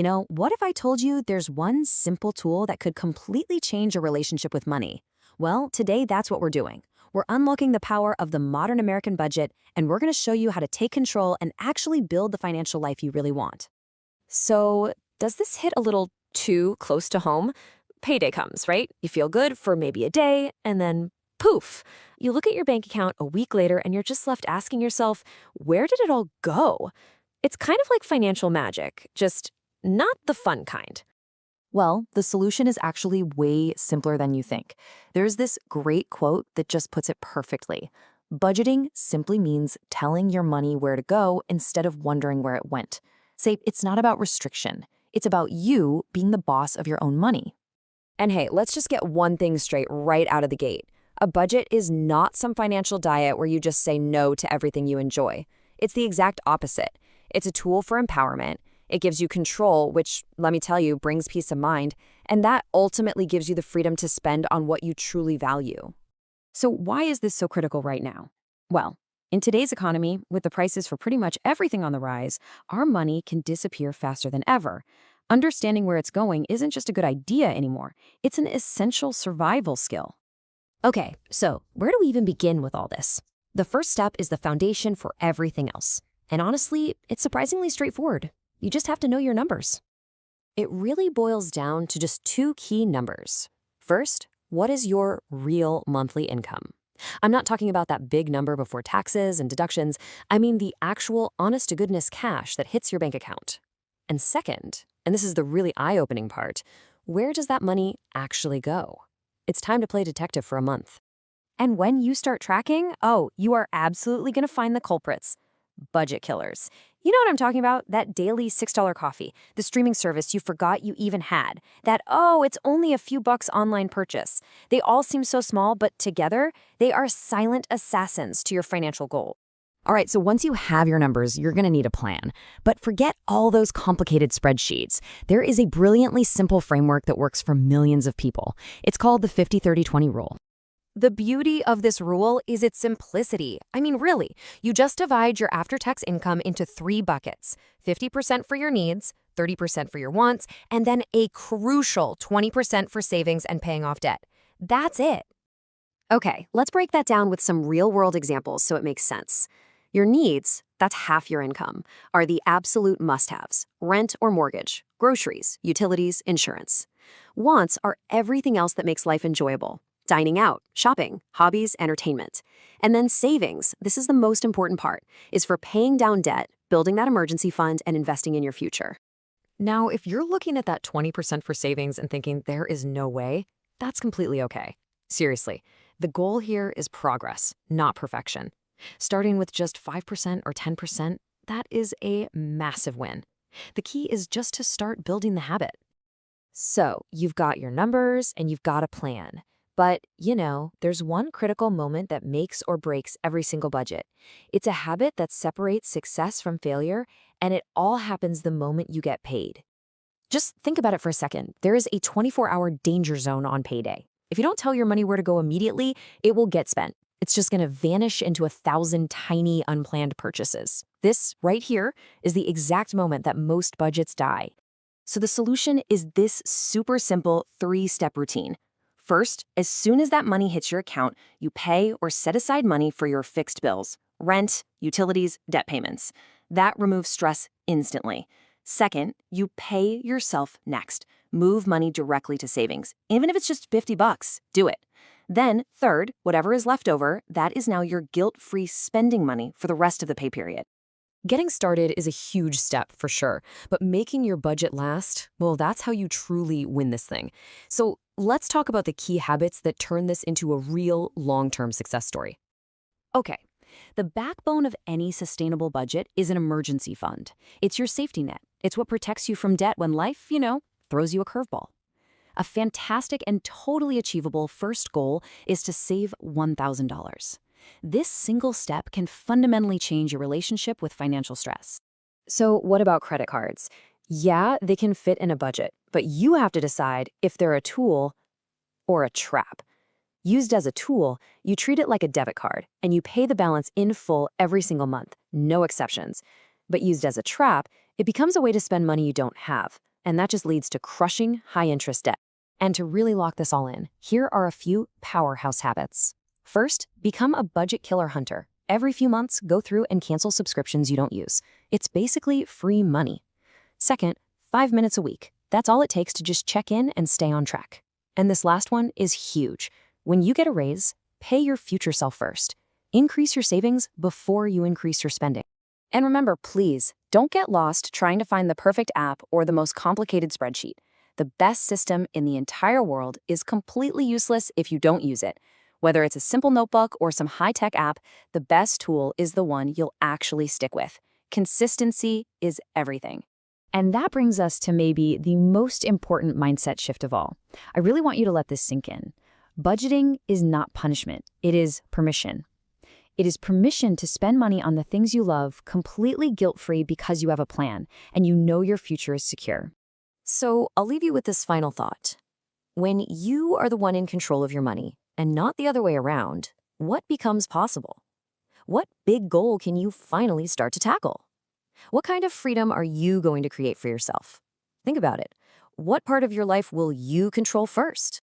What if I told you there's one simple tool that could completely change your relationship with money? Well, today that's what we're doing. We're unlocking the power of the modern American budget, and we're going to show you how to take control and actually build the financial life you really want. So, does this hit a little too close to home? Payday comes, right? You feel good for maybe a day, and then poof, you look at your bank account a week later and you're just left asking yourself, where did it all go? It's kind of like financial magic, just not the fun kind. Well, the solution is actually way simpler than you think. There's this great quote that just puts it perfectly. Budgeting simply means telling your money where to go instead of wondering where it went. Say, it's not about restriction. It's about you being the boss of your own money. And hey, let's just get one thing straight right out of the gate. A budget is not some financial diet where you just say no to everything you enjoy. It's the exact opposite. It's a tool for empowerment. It gives you control, which, let me tell you, brings peace of mind, and that ultimately gives you the freedom to spend on what you truly value. So why is this so critical right now? Well, in today's economy, with the prices for pretty much everything on the rise, our money can disappear faster than ever. Understanding where it's going isn't just a good idea anymore. It's an essential survival skill. Okay, so where do we even begin with all this? The first step is the foundation for everything else. And honestly, it's surprisingly straightforward. You just have to know your numbers. It really boils down to just two key numbers. First, what is your real monthly income? I'm not talking about that big number before taxes and deductions. I mean the actual honest-to-goodness cash that hits your bank account. And second, and this is the really eye-opening part, where does that money actually go? It's time to play detective for a month. And when you start tracking, you are absolutely going to find the culprits. Budget killers. You know what I'm talking about? That daily $6 coffee, the streaming service you forgot you even had. That, it's only a few bucks online purchase. They all seem so small, but together, they are silent assassins to your financial goal. All right, so once you have your numbers, you're going to need a plan. But forget all those complicated spreadsheets. There is a brilliantly simple framework that works for millions of people. It's called the 50-30-20 rule. The beauty of this rule is its simplicity. I mean, really, you just divide your after-tax income into 3 buckets: 50% for your needs, 30% for your wants, and then a crucial 20% for savings and paying off debt. That's it. Okay, let's break that down with some real-world examples so it makes sense. Your needs, that's half your income, are the absolute must-haves: rent or mortgage, groceries, utilities, insurance. Wants are everything else that makes life enjoyable: dining out, shopping, hobbies, entertainment. And then savings, this is the most important part, is for paying down debt, building that emergency fund, and investing in your future. Now, if you're looking at that 20% for savings and thinking there is no way, that's completely okay. Seriously, the goal here is progress, not perfection. Starting with just 5% or 10%, that is a massive win. The key is just to start building the habit. So, you've got your numbers and you've got a plan. But, there's one critical moment that makes or breaks every single budget. It's a habit that separates success from failure, and it all happens the moment you get paid. Just think about it for a second. There is a 24-hour danger zone on payday. If you don't tell your money where to go immediately, it will get spent. It's just going to vanish into 1,000 tiny unplanned purchases. This right here is the exact moment that most budgets die. So the solution is this super simple 3-step routine. First, as soon as that money hits your account, you pay or set aside money for your fixed bills: rent, utilities, debt payments. That removes stress instantly. Second, you pay yourself next. Move money directly to savings. Even if it's just $50, do it. Then, third, whatever is left over, that is now your guilt-free spending money for the rest of the pay period. Getting started is a huge step for sure, but making your budget last, well, that's how you truly win this thing. So let's talk about the key habits that turn this into a real long-term success story. Okay, the backbone of any sustainable budget is an emergency fund. It's your safety net. It's what protects you from debt when life, throws you a curveball. A fantastic and totally achievable first goal is to save $1,000. This single step can fundamentally change your relationship with financial stress. So what about credit cards? Yeah, they can fit in a budget, but you have to decide if they're a tool or a trap. Used as a tool, you treat it like a debit card, and you pay the balance in full every single month, no exceptions. But used as a trap, It becomes a way to spend money you don't have, and that just leads to crushing high-interest debt. And to really lock this all in, here are a few powerhouse habits. First, become a budget killer hunter. Every few months, go through and cancel subscriptions you don't use. It's basically free money. Second, 5 minutes a week. That's all it takes to just check in and stay on track. And this last one is huge. When you get a raise, pay your future self first. Increase your savings before you increase your spending. And remember, please, don't get lost trying to find the perfect app or the most complicated spreadsheet. The best system in the entire world is completely useless if you don't use it. Whether it's a simple notebook or some high-tech app, the best tool is the one you'll actually stick with. Consistency is everything. And that brings us to maybe the most important mindset shift of all. I really want you to let this sink in. Budgeting is not punishment. It is permission. It is permission to spend money on the things you love completely guilt-free because you have a plan and you know your future is secure. So I'll leave you with this final thought. When you are the one in control of your money and not the other way around, what becomes possible? What big goal can you finally start to tackle? What kind of freedom are you going to create for yourself? Think about it. What part of your life will you control first?